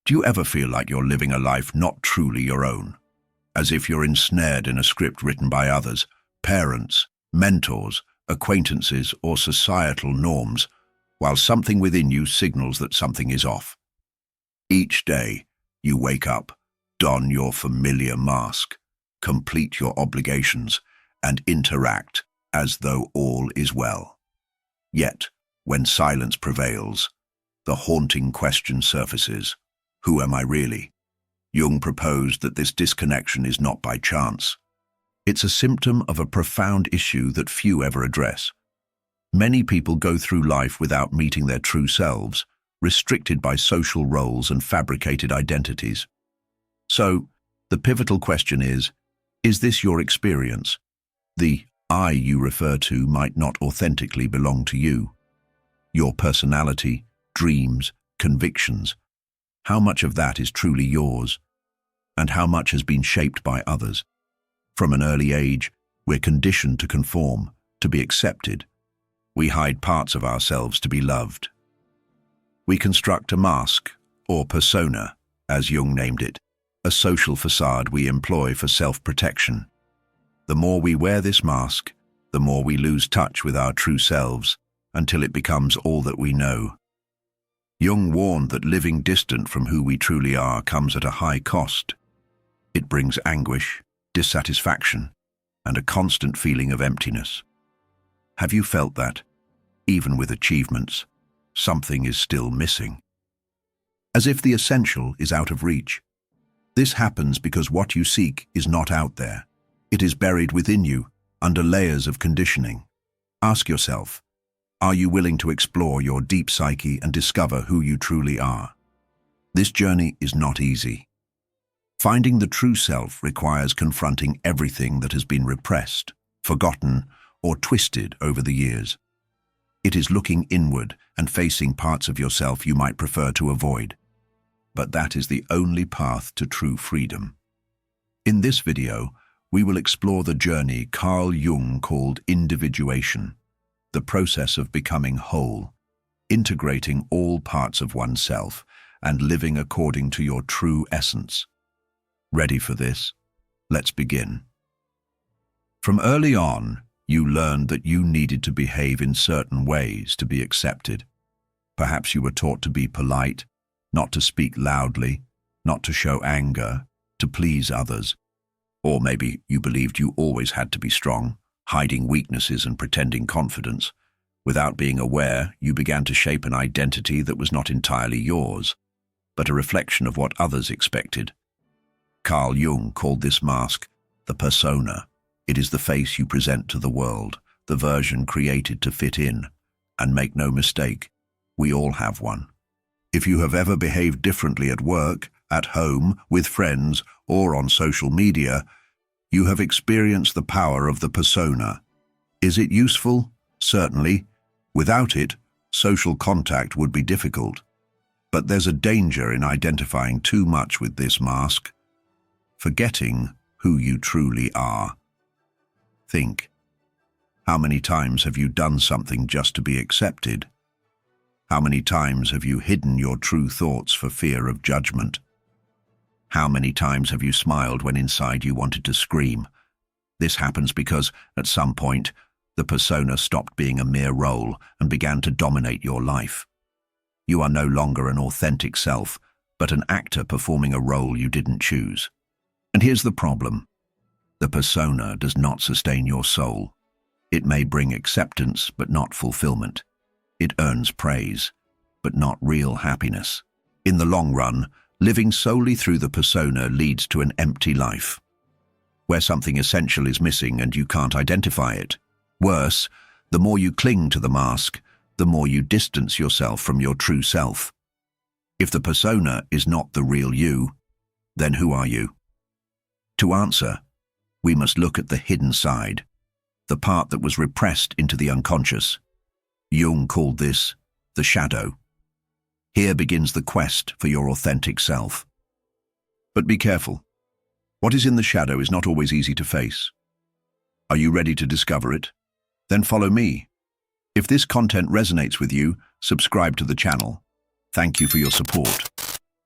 Do you ever feel like you're living a life not truly your own? As if you're ensnared in a script written by others, parents, mentors, acquaintances, or societal norms, while something within you signals that something is off. Each day, you wake up, don your familiar mask, complete your obligations, and interact as though all is well. Yet, when silence prevails, the haunting question surfaces: who am I really? Jung proposed that this disconnection is not by chance. It's a symptom of a profound issue that few ever address. Many people go through life without meeting their true selves, restricted by social roles and fabricated identities. So, the pivotal question is this your experience? The I you refer to might not authentically belong to you. Your personality, dreams, convictions, how much of that is truly yours? And how much has been shaped by others? From an early age, we're conditioned to conform, to be accepted. We hide parts of ourselves to be loved. We construct a mask, or persona, as Jung named it, a social facade we employ for self-protection. The more we wear this mask, the more we lose touch with our true selves, until it becomes all that we know. Jung warned that living distant from who we truly are comes at a high cost. It brings anguish, dissatisfaction, and a constant feeling of emptiness. Have you felt that, even with achievements, something is still missing? As if the essential is out of reach. This happens because what you seek is not out there. It is buried within you, under layers of conditioning. Ask yourself, are you willing to explore your deep psyche and discover who you truly are? This journey is not easy. Finding the true self requires confronting everything that has been repressed, forgotten, or twisted over the years. It is looking inward and facing parts of yourself you might prefer to avoid. But that is the only path to true freedom. In this video, we will explore the journey Carl Jung called individuation, the process of becoming whole, integrating all parts of oneself and living according to your true essence. Ready for this? Let's begin. From early on, you learned that you needed to behave in certain ways to be accepted. Perhaps you were taught to be polite, not to speak loudly, not to show anger, to please others. Or maybe you believed you always had to be strong, hiding weaknesses and pretending confidence. Without being aware, you began to shape an identity that was not entirely yours, but a reflection of what others expected. Carl Jung called this mask the persona. It is the face you present to the world, the version created to fit in. And make no mistake, we all have one. If you have ever behaved differently at work, at home, with friends, or on social media, you have experienced the power of the persona. Is it useful? Certainly. Without it, social contact would be difficult. But there's a danger in identifying too much with this mask, forgetting who you truly are. Think, how many times have you done something just to be accepted? How many times have you hidden your true thoughts for fear of judgment? How many times have you smiled when inside you wanted to scream? This happens because, at some point, the persona stopped being a mere role and began to dominate your life. You are no longer an authentic self, but an actor performing a role you didn't choose. And here's the problem. The persona does not sustain your soul. It may bring acceptance, but not fulfillment. It earns praise, but not real happiness. In the long run, living solely through the persona leads to an empty life, where something essential is missing and you can't identify it. Worse, the more you cling to the mask, the more you distance yourself from your true self. If the persona is not the real you, then who are you? To answer, we must look at the hidden side, the part that was repressed into the unconscious. Jung called this the shadow. Here begins the quest for your authentic self. But be careful. What is in the shadow is not always easy to face. Are you ready to discover it? Then follow me. If this content resonates with you, subscribe to the channel. Thank you for your support.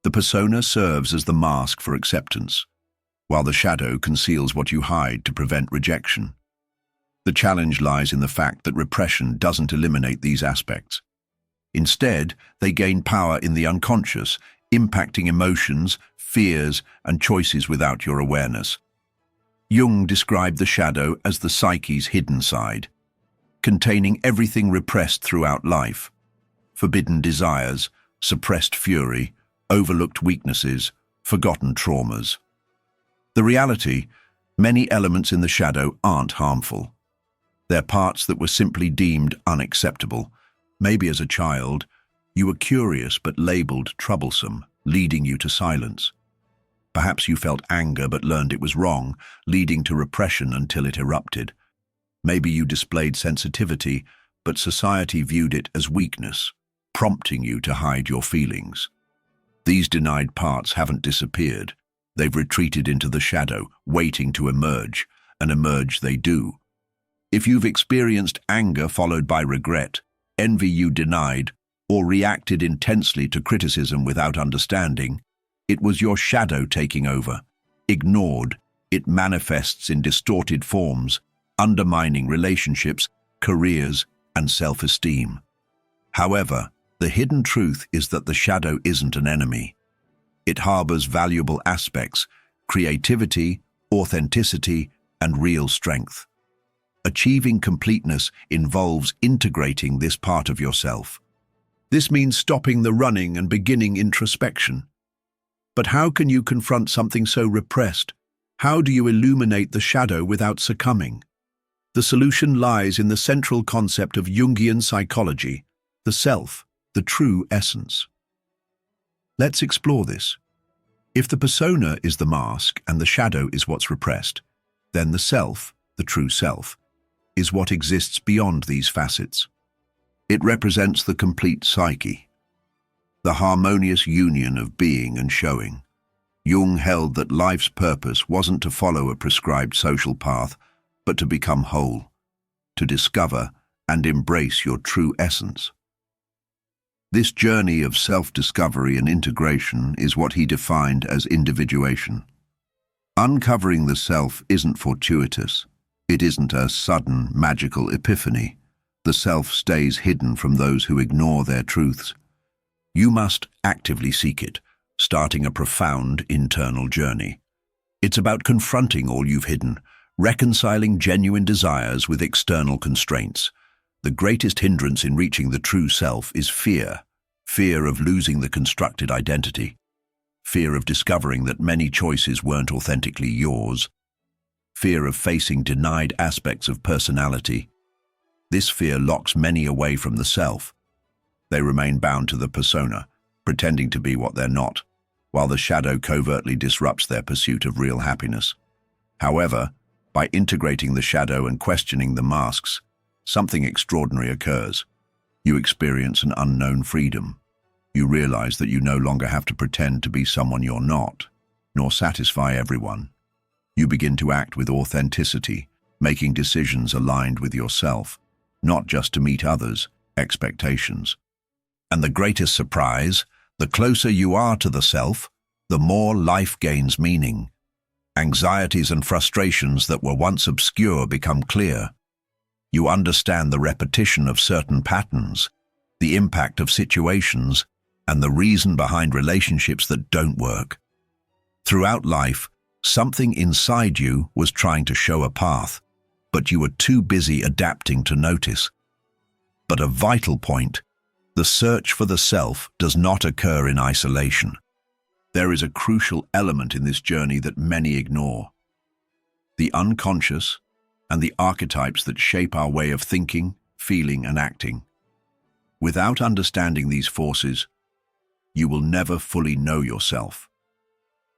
The persona serves as the mask for acceptance, while the shadow conceals what you hide to prevent rejection. The challenge lies in the fact that repression doesn't eliminate these aspects. Instead, they gain power in the unconscious, impacting emotions, fears, and choices without your awareness. Jung described the shadow as the psyche's hidden side, containing everything repressed throughout life: forbidden desires, suppressed fury, overlooked weaknesses, forgotten traumas. The reality, many elements in the shadow aren't harmful. They're parts that were simply deemed unacceptable. Maybe as a child, you were curious but labeled troublesome, leading you to silence. Perhaps you felt anger but learned it was wrong, leading to repression until it erupted. Maybe you displayed sensitivity, but society viewed it as weakness, prompting you to hide your feelings. These denied parts haven't disappeared. They've retreated into the shadow, waiting to emerge, and emerge they do. If you've experienced anger followed by regret, envy you denied, or reacted intensely to criticism without understanding, it was your shadow taking over. Ignored, it manifests in distorted forms, undermining relationships, careers, and self-esteem. However, the hidden truth is that the shadow isn't an enemy. It harbors valuable aspects: creativity, authenticity, and real strength. Achieving completeness involves integrating this part of yourself. This means stopping the running and beginning introspection. But how can you confront something so repressed? How do you illuminate the shadow without succumbing? The solution lies in the central concept of Jungian psychology: the self, the true essence. Let's explore this. If the persona is the mask and the shadow is what's repressed, then the self, the true self, is what exists beyond these facets. It represents the complete psyche, the harmonious union of being and showing. Jung held that life's purpose wasn't to follow a prescribed social path, but to become whole, to discover and embrace your true essence. This journey of self-discovery and integration is what he defined as individuation. Uncovering the self isn't fortuitous. It isn't a sudden, magical epiphany. The self stays hidden from those who ignore their truths. You must actively seek it, starting a profound internal journey. It's about confronting all you've hidden, reconciling genuine desires with external constraints. The greatest hindrance in reaching the true self is fear. Fear of losing the constructed identity. Fear of discovering that many choices weren't authentically yours. Fear of facing denied aspects of personality. This fear locks many away from the self. They remain bound to the persona, pretending to be what they're not, while the shadow covertly disrupts their pursuit of real happiness. However, by integrating the shadow and questioning the masks, something extraordinary occurs. You experience an unknown freedom. You realize that you no longer have to pretend to be someone you're not, nor satisfy everyone. You begin to act with authenticity, making decisions aligned with yourself, not just to meet others' expectations. And the greatest surprise, the closer you are to the self, the more life gains meaning. Anxieties and frustrations that were once obscure become clear. You understand the repetition of certain patterns, the impact of situations, and the reason behind relationships that don't work. Throughout life, something inside you was trying to show a path, but you were too busy adapting to notice. But a vital point: the search for the self does not occur in isolation. There is a crucial element in this journey that many ignore: the unconscious and the archetypes that shape our way of thinking, feeling, and acting. Without understanding these forces, you will never fully know yourself.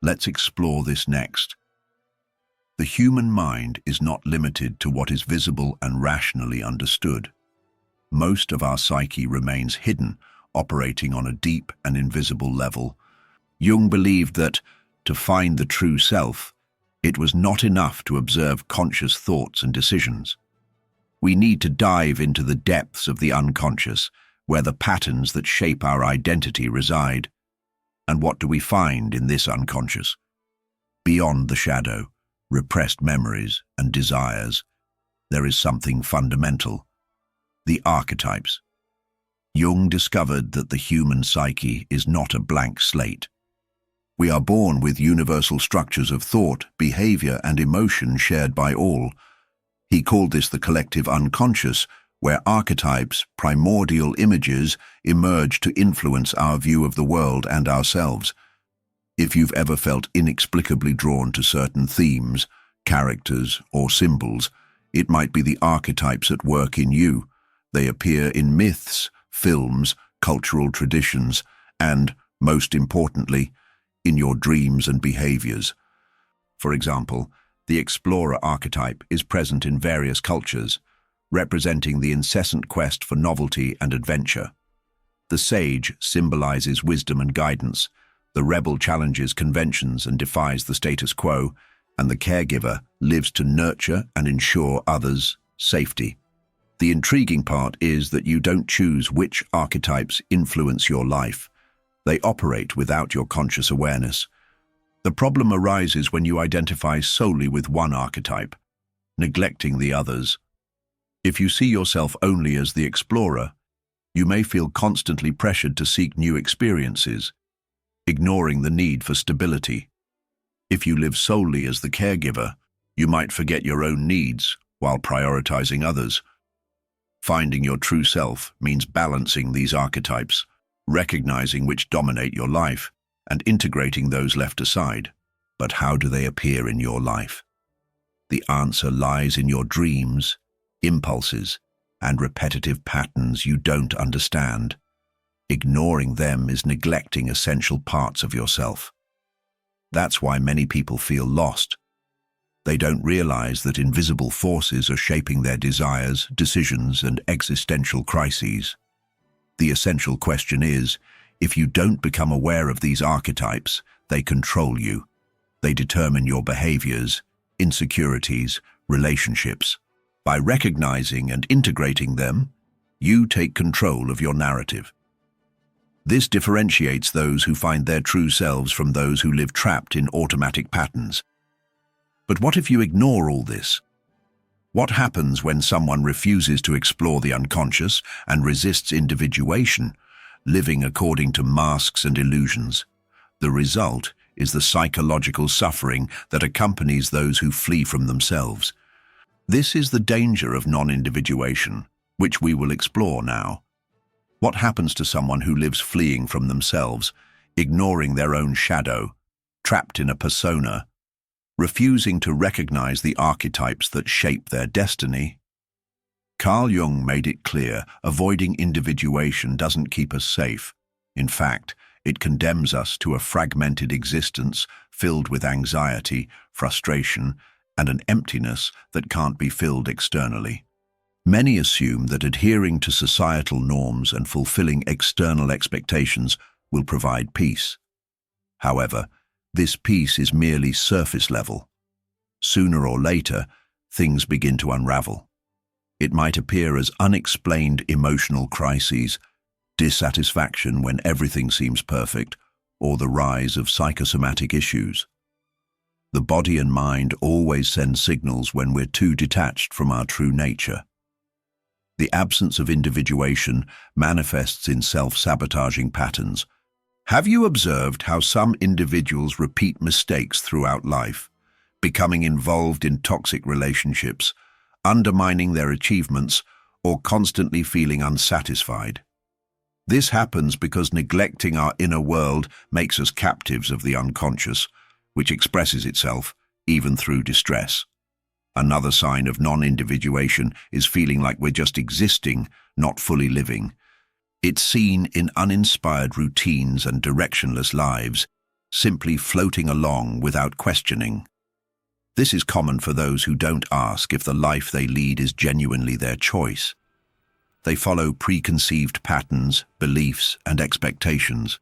Let's explore this next. The human mind is not limited to what is visible and rationally understood. Most of our psyche remains hidden, operating on a deep and invisible level. Jung believed that, to find the true self, it was not enough to observe conscious thoughts and decisions. We need to dive into the depths of the unconscious, where the patterns that shape our identity reside. And what do we find in this unconscious? Beyond the shadow, repressed memories and desires, there is something fundamental: the archetypes. Jung discovered that the human psyche is not a blank slate. We are born with universal structures of thought, behavior, and emotion shared by all. He called this the collective unconscious, where archetypes, primordial images, emerge to influence our view of the world and ourselves. If you've ever felt inexplicably drawn to certain themes, characters, or symbols, it might be the archetypes at work in you. They appear in myths, films, cultural traditions, and, most importantly, in your dreams and behaviors. For example, the explorer archetype is present in various cultures, representing the incessant quest for novelty and adventure. The sage symbolizes wisdom and guidance, the rebel challenges conventions and defies the status quo, and the caregiver lives to nurture and ensure others' safety. The intriguing part is that you don't choose which archetypes influence your life. They operate without your conscious awareness. The problem arises when you identify solely with one archetype, neglecting the others. If you see yourself only as the explorer, you may feel constantly pressured to seek new experiences, ignoring the need for stability. If you live solely as the caregiver, you might forget your own needs while prioritizing others. Finding your true self means balancing these archetypes, recognizing which dominate your life, and integrating those left aside. But how do they appear in your life? The answer lies in your dreams, impulses, and repetitive patterns you don't understand. Ignoring them is neglecting essential parts of yourself. That's why many people feel lost. They don't realize that invisible forces are shaping their desires, decisions, and existential crises. The essential question is, if you don't become aware of these archetypes, they control you. They determine your behaviors, insecurities, relationships. By recognizing and integrating them, you take control of your narrative. This differentiates those who find their true selves from those who live trapped in automatic patterns. But what if you ignore all this? What happens when someone refuses to explore the unconscious and resists individuation, living according to masks and illusions? The result is the psychological suffering that accompanies those who flee from themselves. This is the danger of non-individuation, which we will explore now. What happens to someone who lives fleeing from themselves, ignoring their own shadow, trapped in a persona, refusing to recognize the archetypes that shape their destiny? Carl Jung made it clear, avoiding individuation doesn't keep us safe. In fact, it condemns us to a fragmented existence filled with anxiety, frustration, and an emptiness that can't be filled externally. Many assume that adhering to societal norms and fulfilling external expectations will provide peace. However, this peace is merely surface level. Sooner or later, things begin to unravel. It might appear as unexplained emotional crises, dissatisfaction when everything seems perfect, or the rise of psychosomatic issues. The body and mind always send signals when we're too detached from our true nature. The absence of individuation manifests in self-sabotaging patterns. Have you observed how some individuals repeat mistakes throughout life, becoming involved in toxic relationships, undermining their achievements, or constantly feeling unsatisfied? This happens because neglecting our inner world makes us captives of the unconscious, which expresses itself even through distress. Another sign of non-individuation is feeling like we're just existing, not fully living. It's seen in uninspired routines and directionless lives, simply floating along without questioning. This is common for those who don't ask if the life they lead is genuinely their choice. They follow preconceived patterns, beliefs, and expectations,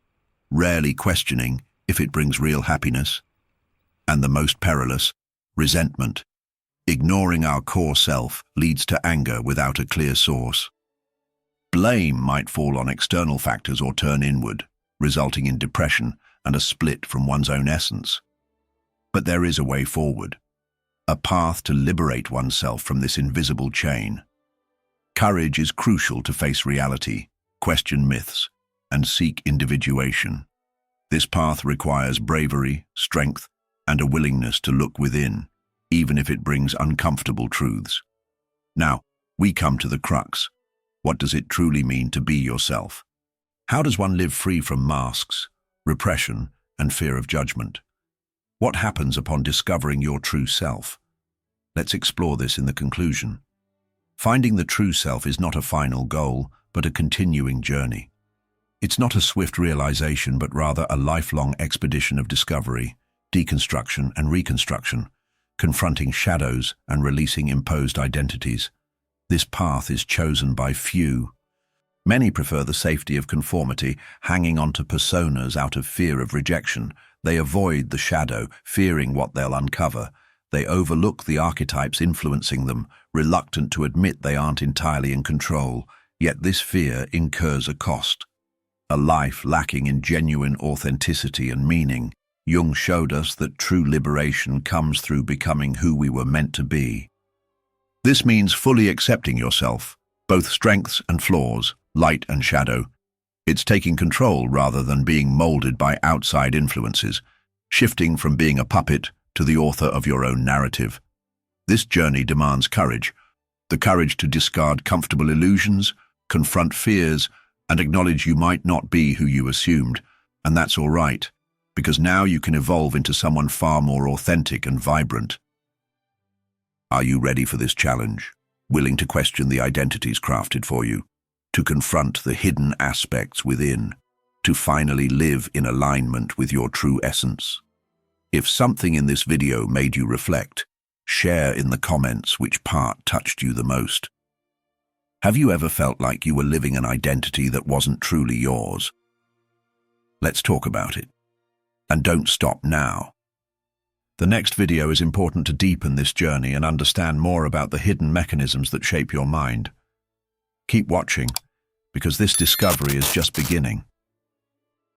rarely questioning if it brings real happiness. And the most perilous, resentment. Ignoring our core self leads to anger without a clear source. Blame might fall on external factors or turn inward, resulting in depression, and a split from one's own essence. But there is a way forward, a path to liberate oneself from this invisible chain. Courage is crucial to face reality, question myths, and seek individuation. This path requires bravery, strength, and a willingness to look within, even if it brings uncomfortable truths. Now, we come to the crux. What does it truly mean to be yourself? How does one live free from masks, repression, and fear of judgment? What happens upon discovering your true self? Let's explore this in the conclusion. Finding the true self is not a final goal, but a continuing journey. It's not a swift realization, but rather a lifelong expedition of discovery, deconstruction, and reconstruction, confronting shadows and releasing imposed identities. This path is chosen by few. Many prefer the safety of conformity, hanging on to personas out of fear of rejection. They avoid the shadow, fearing what they'll uncover. They overlook the archetypes influencing them, reluctant to admit they aren't entirely in control. Yet this fear incurs a cost. A life lacking in genuine authenticity and meaning. Jung showed us that true liberation comes through becoming who we were meant to be. This means fully accepting yourself, both strengths and flaws, light and shadow. It's taking control rather than being molded by outside influences, shifting from being a puppet to the author of your own narrative. This journey demands courage, the courage to discard comfortable illusions, confront fears, and acknowledge you might not be who you assumed. And that's all right, because now you can evolve into someone far more authentic and vibrant. Are you ready for this challenge? Willing to question the identities crafted for you, to confront the hidden aspects within, to finally live in alignment with your true essence? If something in this video made you reflect, share in the comments which part touched you the most. Have you ever felt like you were living an identity that wasn't truly yours? Let's talk about it. And don't stop now. The next video is important to deepen this journey and understand more about the hidden mechanisms that shape your mind. Keep watching, because this discovery is just beginning.